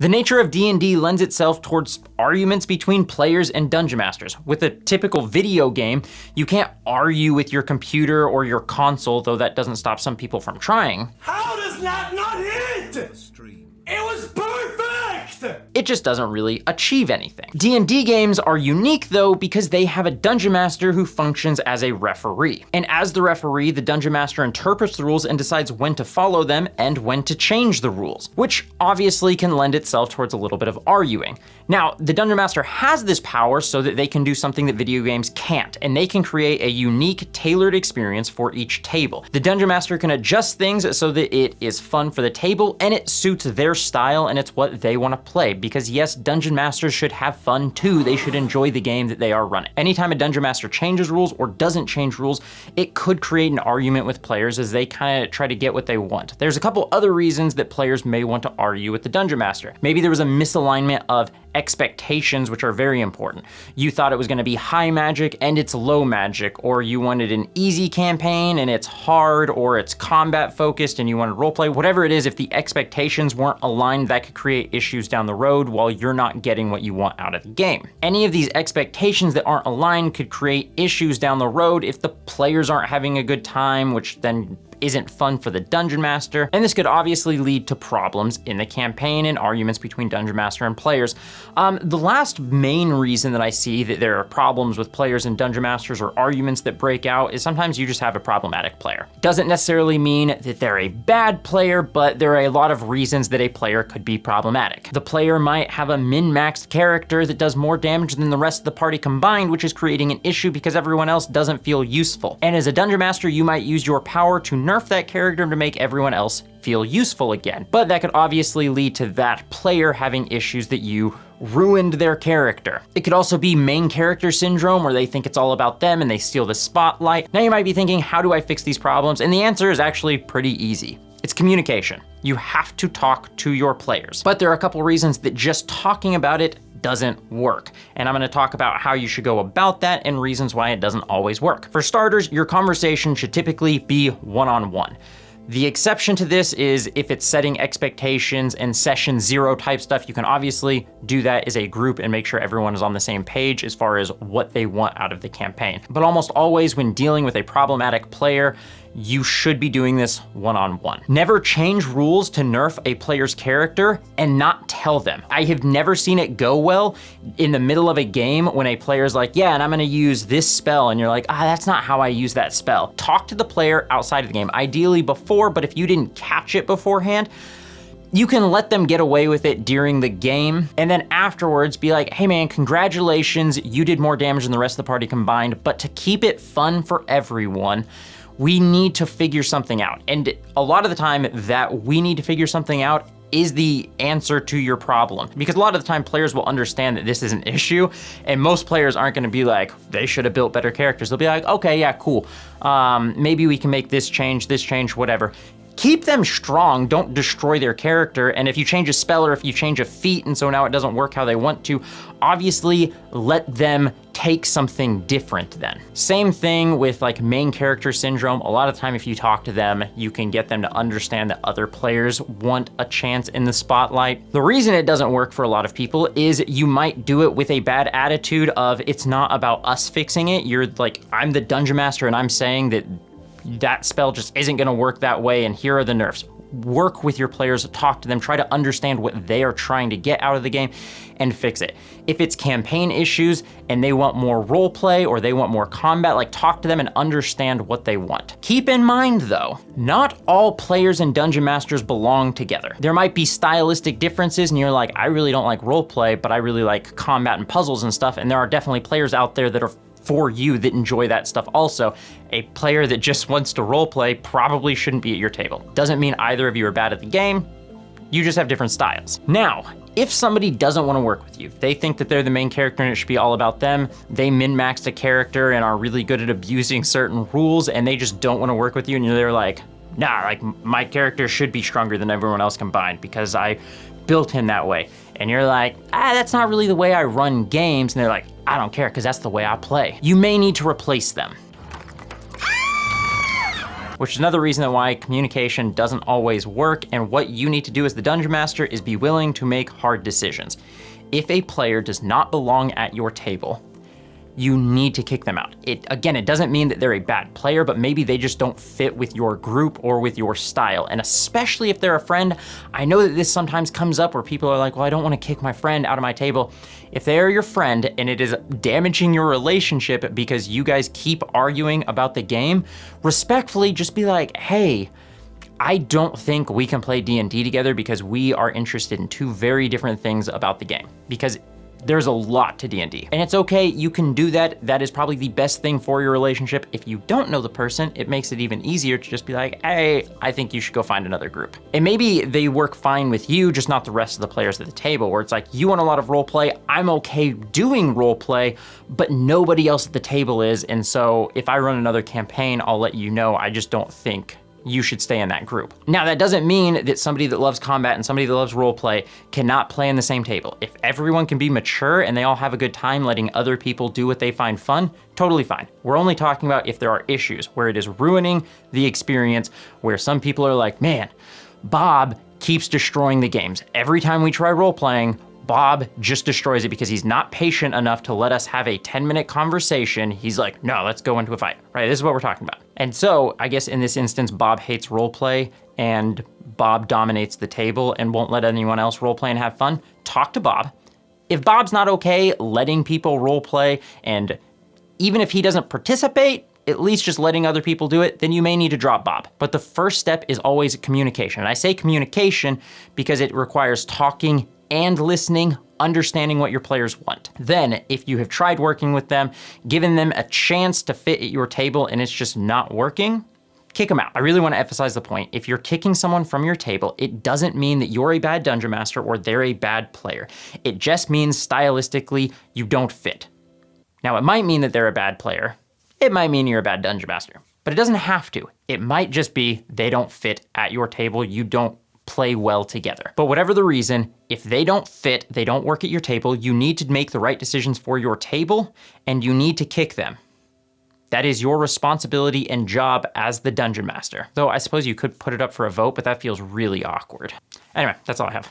The nature of D&D lends itself towards arguments between players and dungeon masters. With a typical video game, you can't argue with your computer or your console, though that doesn't stop some people from trying. How does that not hit? It was perfect! It just doesn't really achieve anything. D&D games are unique though because they have a dungeon master who functions as a referee. And as the referee, the dungeon master interprets the rules and decides when to follow them and when to change the rules, which obviously can lend itself towards a little bit of arguing. Now, the dungeon master has this power so that they can do something that video games can't, and they can create a unique, tailored experience for each table. The dungeon master can adjust things so that it is fun for the table and it suits their style and it's what they want to play. Because yes, dungeon masters should have fun too. They should enjoy the game that they are running. Anytime a dungeon master changes rules or doesn't change rules, it could create an argument with players as they kind of try to get what they want. There's a couple other reasons that players may want to argue with the dungeon master. Maybe there was a misalignment of expectations, which are very important. You thought it was going to be high magic and it's low magic, or you wanted an easy campaign and it's hard, or it's combat focused and you wanted roleplay. Whatever it is, if the expectations weren't aligned, that could create issues down the road while you're not getting what you want out of the game. Any of these expectations that aren't aligned could create issues down the road if the players aren't having a good time, which then isn't fun for the dungeon master, and this could obviously lead to problems in the campaign and arguments between dungeon master and players. The last main reason that I see that there are problems with players and dungeon masters or arguments that break out is sometimes you just have a problematic player. Doesn't necessarily mean that they're a bad player, but there are a lot of reasons that a player could be problematic. The player might have a min-maxed character that does more damage than the rest of the party combined, which is creating an issue because everyone else doesn't feel useful. And as a dungeon master, you might use your power to nerf that character to make everyone else feel useful again. But that could obviously lead to that player having issues that you ruined their character. It could also be main character syndrome, where they think it's all about them and they steal the spotlight. Now you might be thinking, how do I fix these problems? And the answer is actually pretty easy. It's communication. You have to talk to your players. But there are a couple reasons that just talking about it doesn't work. And I'm gonna talk about how you should go about that and reasons why it doesn't always work. For starters, your conversation should typically be one-on-one. The exception to this is if it's setting expectations and session 0 type stuff. You can obviously do that as a group and make sure everyone is on the same page as far as what they want out of the campaign. But almost always when dealing with a problematic player, you should be doing this one-on-one. Never change rules to nerf a player's character and not tell them. I have never seen it go well in the middle of a game when a player's like, yeah, and I'm gonna use this spell, and you're like, that's not how I use that spell. Talk to the player outside of the game, ideally before, but if you didn't catch it beforehand, you can let them get away with it during the game, and then afterwards be like, hey man, congratulations, you did more damage than the rest of the party combined, but to keep it fun for everyone, we need to figure something out. And a lot of the time that we need to figure something out is the answer to your problem. Because a lot of the time players will understand that this is an issue, and most players aren't gonna be like, they should have built better characters. They'll be like, okay, yeah, cool. Maybe we can make this change, whatever. Keep them strong, don't destroy their character, and if you change a spell or if you change a feat and so now it doesn't work how they want to, obviously let them take something different then. Same thing with like main character syndrome. A lot of time if you talk to them, you can get them to understand that other players want a chance in the spotlight. The reason it doesn't work for a lot of people is you might do it with a bad attitude of, it's not about us fixing it. You're like, I'm the dungeon master and I'm saying that spell just isn't gonna work that way and here are the nerfs. Work with your players, talk to them, try to understand what they are trying to get out of the game and fix it. If it's campaign issues and they want more role play or they want more combat, like talk to them and understand what they want. Keep in mind though, not all players and dungeon masters belong together. There might be stylistic differences and you're like, I really don't like role play, but I really like combat and puzzles and stuff. And there are definitely players out there that are for you that enjoy that stuff also. A player that just wants to roleplay probably shouldn't be at your table. Doesn't mean either of you are bad at the game, you just have different styles. Now, if somebody doesn't want to work with you, they think that they're the main character and it should be all about them, they min-maxed a character and are really good at abusing certain rules and they just don't want to work with you and they're like, nah, like my character should be stronger than everyone else combined because I built him that way. And you're like, that's not really the way I run games. And they're like, I don't care because that's the way I play. You may need to replace them. which is another reason why communication doesn't always work, and what you need to do as the Dungeon Master is be willing to make hard decisions. If a player does not belong at your table, you need to kick them out. Again, it doesn't mean that they're a bad player, but maybe they just don't fit with your group or with your style. And especially if they're a friend, I know that this sometimes comes up where people are like, well, I don't want to kick my friend out of my table. If they are your friend and it is damaging your relationship because you guys keep arguing about the game, respectfully just be like, hey, I don't think we can play D&D together because we are interested in two very different things about the game. Because there's a lot to D&D. And it's okay, you can do that. That is probably the best thing for your relationship. If you don't know the person, it makes it even easier to just be like, hey, I think you should go find another group. And maybe they work fine with you, just not the rest of the players at the table, where it's like, you want a lot of role play, I'm okay doing role play, but nobody else at the table is. And so if I run another campaign, I'll let you know, I just don't think you should stay in that group. Now, that doesn't mean that somebody that loves combat and somebody that loves roleplay cannot play in the same table. If everyone can be mature and they all have a good time letting other people do what they find fun, totally fine. We're only talking about if there are issues where it is ruining the experience, where some people are like, man, Bob keeps destroying the games. Every time we try role-playing, Bob just destroys it because he's not patient enough to let us have a 10-minute conversation. He's like, no, let's go into a fight, right? This is what we're talking about. And so I guess in this instance, Bob hates roleplay and Bob dominates the table and won't let anyone else roleplay and have fun. Talk to Bob. If Bob's not okay letting people roleplay, and even if he doesn't participate, at least just letting other people do it, then you may need to drop Bob. But the first step is always communication. And I say communication because it requires talking and listening, understanding what your players want. Then, if you have tried working with them, given them a chance to fit at your table and it's just not working, kick them out. I really want to emphasize the point. If you're kicking someone from your table, it doesn't mean that you're a bad Dungeon Master or they're a bad player. It just means stylistically, you don't fit. Now, it might mean that they're a bad player. It might mean you're a bad Dungeon Master, but it doesn't have to. It might just be they don't fit at your table. You don't play well together. But whatever the reason, if they don't fit, they don't work at your table, you need to make the right decisions for your table and you need to kick them. That is your responsibility and job as the Dungeon Master. Though I suppose you could put it up for a vote, but that feels really awkward. Anyway, that's all I have.